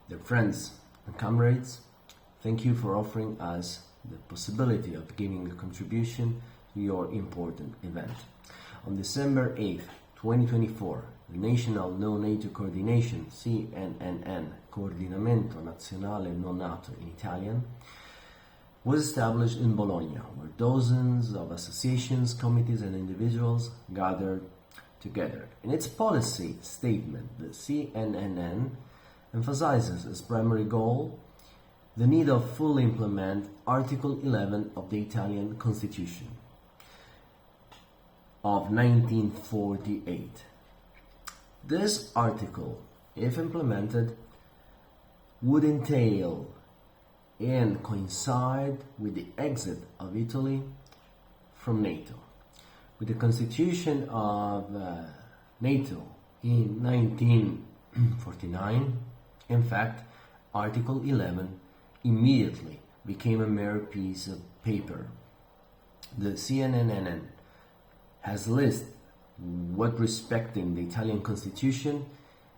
Dear friends and comrades, thank you for offering us the possibility of giving a contribution to your important event. On December 8th, 2024, the National No NATO Coordination, CNN, Coordinamento Nazionale No NATO in Italian, was established in Bologna, where dozens of associations, committees and individuals gathered together. In its policy statement, the CNN emphasizes as primary goal the need of fully implement Article 11 of the Italian Constitution of 1948. This article, if implemented, would entail and coincide with the exit of Italy from NATO. With the constitution of NATO in 1949, in fact, Article 11 immediately became a mere piece of paper. The CNN has listed what respecting the Italian Constitution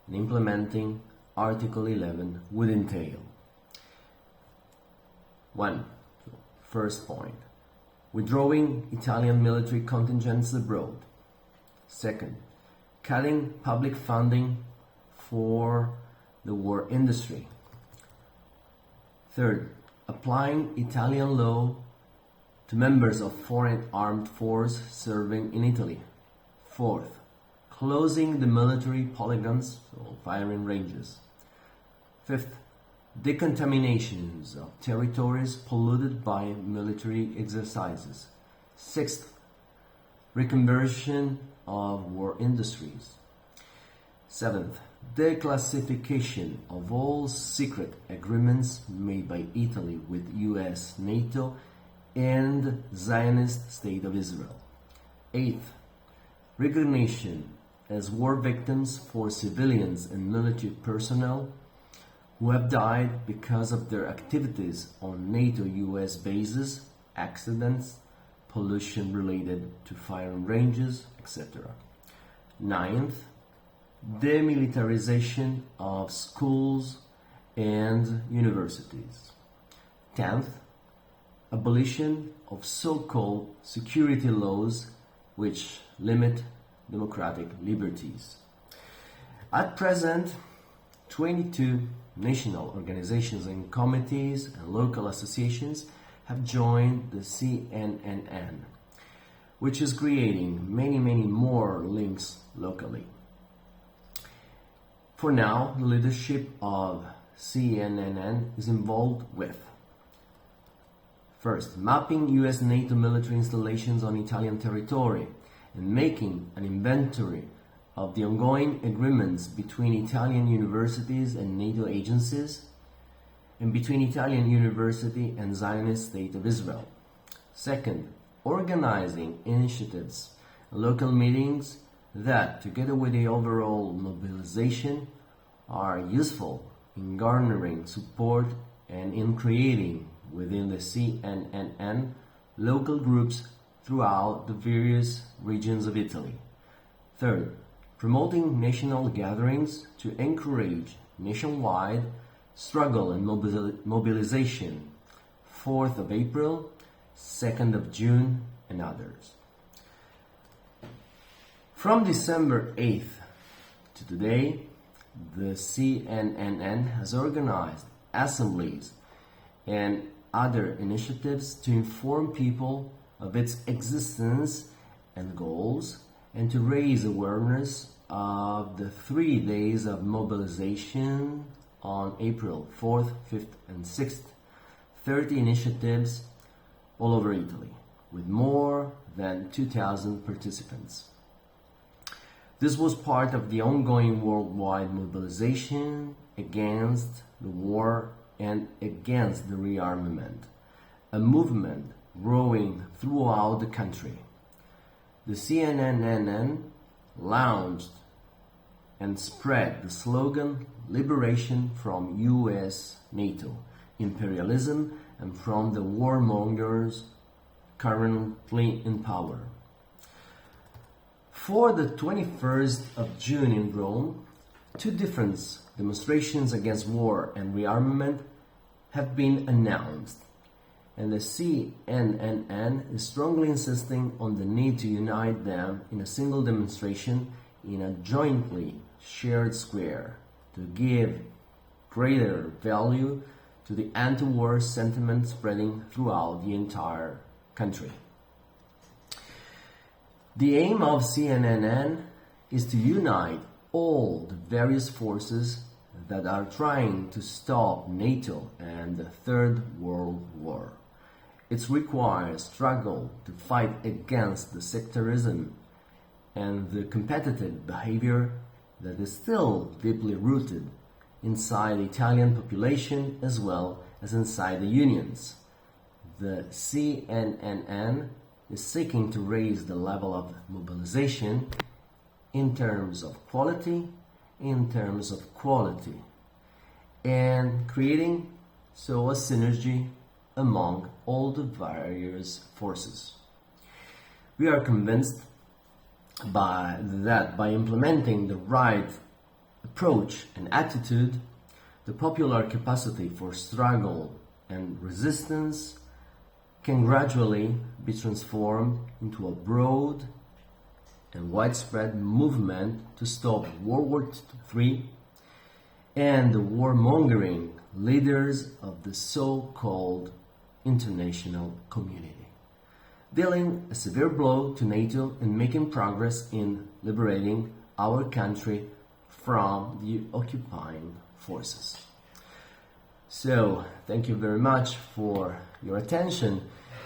and implementing Article 11 would entail. 1. First point. Withdrawing Italian military contingents abroad. Second. Cutting public funding for the war industry. Third. Applying Italian law to members of foreign armed force serving in Italy. Fourth. Closing the military polygons, so firing ranges. Fifth. Decontaminations of territories polluted by military exercises. Sixth, reconversion of war industries. Seventh, declassification of all secret agreements made by Italy with US, NATO, and Zionist State of Israel. Eighth, recognition as war victims for civilians and military personnel who have died because of their activities on NATO-US bases, accidents, pollution related to firing ranges, etc. Ninth, demilitarization of schools and universities. 10th, abolition of so-called security laws which limit democratic liberties. At present, 22 national organizations and committees and local associations have joined the CNN, which is creating many more links locally. For now, the leadership of CNN is involved with: first, mapping US NATO military installations on Italian territory and making an inventory of the ongoing agreements between Italian universities and NATO agencies, and between Italian university and Zionist State of Israel. Second, organizing initiatives and local meetings that, together with the overall mobilization, are useful in garnering support and in creating within the CNN local groups throughout the various regions of Italy. Third, promoting national gatherings to encourage nationwide struggle and mobilization, 4th of April, 2nd of June, and others. From December 8th to today, the CNN has organized assemblies and other initiatives to inform people of its existence and goals, and to raise awareness of the 3 days of mobilization on April 4th, 5th, and 6th, 30 initiatives all over Italy, with more than 2,000 participants. This was part of the ongoing worldwide mobilization against the war and against the rearmament, a movement growing throughout the country. The CNN launched and spread the slogan "Liberation from US, NATO, imperialism, and from the warmongers currently in power." For the 21st of June in Rome, two different demonstrations against war and rearmament have been announced, and the CNN is strongly insisting on the need to unite them in a single demonstration in a jointly shared square to give greater value to the anti-war sentiment spreading throughout the entire country. The aim of CNN is to unite all the various forces that are trying to stop NATO and the Third World War. It requires struggle to fight against the sectarism and the competitive behavior that is still deeply rooted inside the Italian population as well as inside the unions. The CNN is seeking to raise the level of mobilization in terms of quality, and creating so a synergy among all the various forces. We are convinced that by implementing the right approach and attitude, the popular capacity for struggle and resistance can gradually be transformed into a broad and widespread movement to stop World War III and the warmongering leaders of the so-called international community, dealing a severe blow to NATO and making progress in liberating our country from the occupying forces. So, thank you very much for your attention.